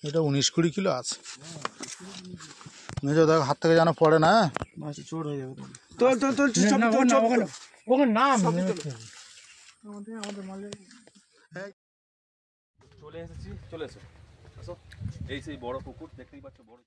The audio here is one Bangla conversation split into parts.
এটা 19-20 কিলো আছে। মেজো দেখ হাত থেকে যেন পড়ে না, মাছটা চোর হয়ে যাবে। চলে এসেছি, চলে এসো, আসো। এই সেই বড় পুকুর দেখতেই পাচ্ছ, বড়।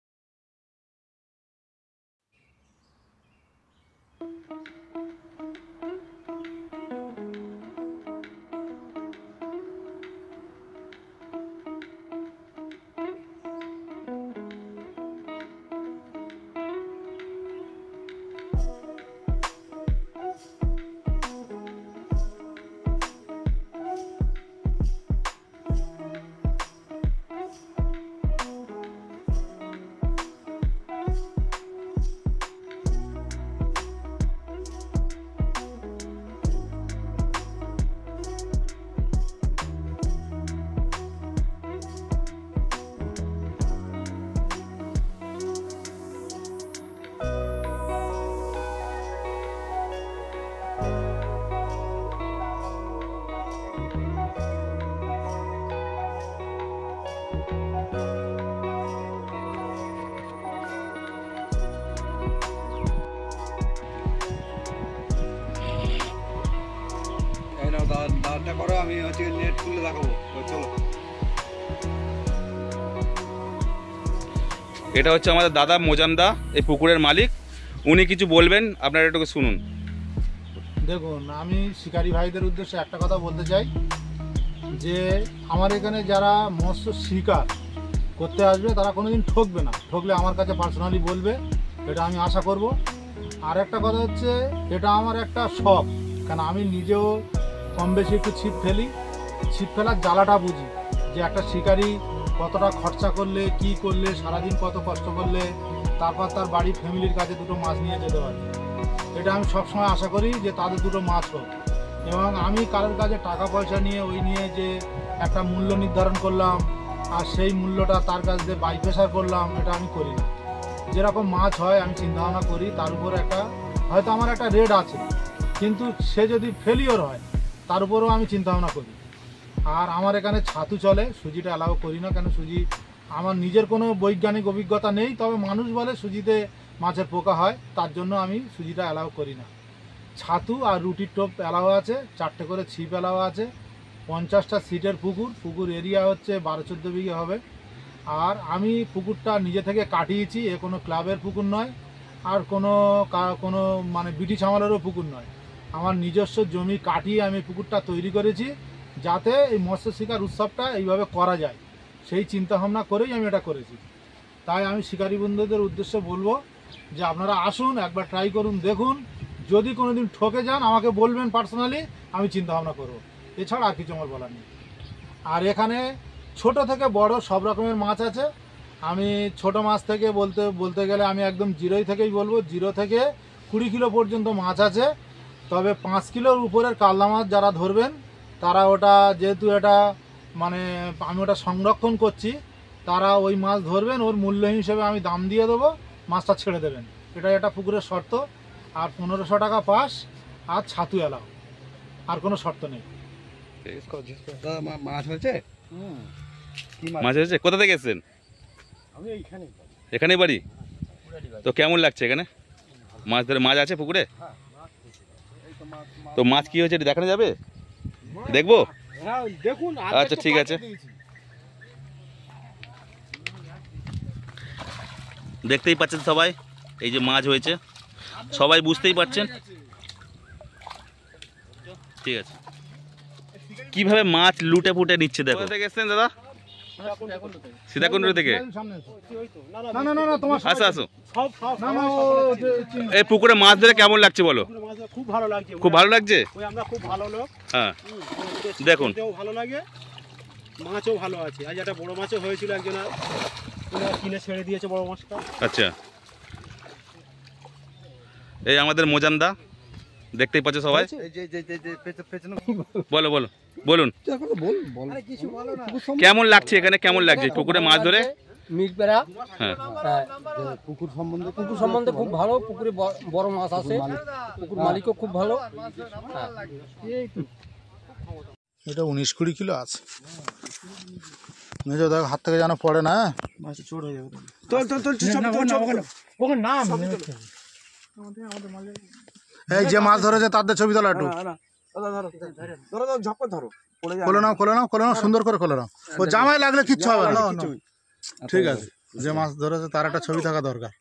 দাঁড়টা করো, আমি হচ্ছে নেট খুলে দেখাবো। চলো। এটা হচ্ছে আমাদের দাদা মোজামদা, এই পুকুরের মালিক। উনি কিছু বলবেন, আপনারা একটু শুনুন। দেখুন, আমি শিকারী ভাইদের উদ্দেশ্যে একটা কথা বলতে চাই যে আমার এখানে যারা মৎস্য শিকার করতে আসবে তারা কোনোদিন ঠকবে না। ঠকলে আমার কাছে পার্সোনালি বলবে, এটা আমি আশা করব। আর একটা কথা হচ্ছে, এটা আমার একটা শখ, কারণ আমি নিজেও কম বেশি একটু ছিপ ফেলি। ছিপ ফেলার জ্বালাটা বুঝি যে একটা শিকারি কতটা খরচা করলে, কি করলে, সারাদিন কত কষ্ট করলে তারপর তার বাড়ির ফ্যামিলির কাছে দুটো মাছ নিয়ে যেতে পারে। এটা আমি সবসময় আশা করি যে তাদের দুটো মাছ হোক। এবং আমি কারোর কাছে টাকা পয়সা নিয়ে নিয়ে যে একটা মূল্য নির্ধারণ করলাম আর সেই মূল্যটা তার কাছ দিয়ে বাইপ্রেসার করলাম, এটা আমি করি না। যেরকম মাছ হয় আমি চিন্তাভাবনা করি, তার উপর একটা হয়তো আমার একটা রেট আছে, কিন্তু সে যদি ফেলিওর হয় তার উপরেও আমি চিন্তাভাবনা করি। আর আমার এখানে ছাতু চলে, সুজিটা অ্যালাউ করি না। কেন, সুজি আমার নিজের কোনো বৈজ্ঞানিক অভিজ্ঞতা নেই, তবে মানুষ বলে সুজিতে মাছের পোকা হয়, তার জন্য আমি সুজিটা অ্যালাউ করি না। ছাতু আর রুটির টোপ অ্যালাউ আছে, 4টে করে ছিপ অ্যালাউ আছে। 50টা সিটের পুকুর এরিয়া হচ্ছে 12-14 বিঘে হবে। আর আমি পুকুরটা নিজে থেকে কাটিয়েছি, এ কোনো ক্লাবের পুকুর নয়, আর কোনো মানে ব্রিটিশ আমলেরও পুকুর নয়। আমার নিজস্ব জমি কাটিয়ে আমি পুকুরটা তৈরি করেছি, যাতে এই মৎস্য শিকার উৎসবটা এইভাবে করা যায়, সেই চিন্তাভাবনা করেই আমি এটা করেছি। তাই আমি শিকারী বন্ধুদের উদ্দেশ্যে বলবো যে আপনারা আসুন, একবার ট্রাই করুন, দেখুন। যদি কোনো দিন ঠকে যান আমাকে বলবেন পার্সোনালি, আমি চিন্তাভাবনা করবো। এছাড়া আর কিছু আমার বলার নেই। আর এখানে ছোট থেকে বড় সব রকমের মাছ আছে। আমি ছোট মাছ থেকে বলতে গেলে আমি একদম জিরোই থেকেই বলবো, 0 থেকে 20 কিলো পর্যন্ত মাছ আছে। তবে 5 কিলোর উপরের কাতলা মাছ যারা ধরবেন তারা ওটা, যেহেতু এটা মানে আমি ওটা সংরক্ষণ করছি, তারা ওই মাছ ধরবেন, ওর মূল্য হিসেবে আমি দাম দিয়ে দেবো, মাছটা ছেড়ে দেবেন। এটা পুকুরের শর্ত। আর 1500 টাকা পাস, আর ছাতু এলাও, আর কোনো শর্ত নেই। মাছ হয়েছে? মাছ হয়েছে? কোথা থেকে এসেছেন? এখানেই বাড়ি। তো কেমন লাগছে এখানে মাছ ধরে? মাছ আছে পুকুরে? তো মাছ কি হয়েছে দেখানো যাবে? দেখবো? আচ্ছা, ঠিক আছে। দেখতেই পাচ্ছেন সবাই, এই যে মাছ হয়েছে, সবাই বুঝতেই পারছেন। ঠিক আছে, কিভাবে মাছ লুটে ফুটে নিচ্ছে দেখো। কোথা থেকে এসেছেন দাদা? সীতাকুণ্ড থেকে। আসো আসো। এই পুকুরে মাছ ধরে কেমন লাগছে বলো? খুব ভালো লাগছে। খুব ভালো লাগছে? আমরা খুব ভালো লোক। হ্যাঁ, দেখুন ভালো লাগে, মাছও ভালো আছে। আজ একটা বড় মাছও হয়েছিল, একজন কিনে ছেড়ে দিয়েছে বড় মাছটা। আচ্ছা, এই আমাদের মোজামদা, দেখতেই পাচ্ছ সবাই। বলো বলো বলুন, কেমন লাগছে এখানে? কেমন লাগছে পুকুরে মাছ ধরে? মিরপেড়া। হ্যাঁ, পুকুর সম্বন্ধে খুব ভালো। পুকুরে বড় মাছ আছে, পুকুর মালিকও খুব ভালো। এটা 19-20 কিলো আছে। মেজো দেখ হাত থেকে যেন পড়ে না। মাছটা ছোট হয়ে যাবে। এই যে মাছ ধরেছে তাদের ছবি তোলা একটু। খোলে নাও সুন্দর করে খোলে নাও। ও জামাই লাগলে কিচ্ছু হবে না। ঠিক আছে, যে মাছ ধরেছে তার একটা ছবি থাকা দরকার।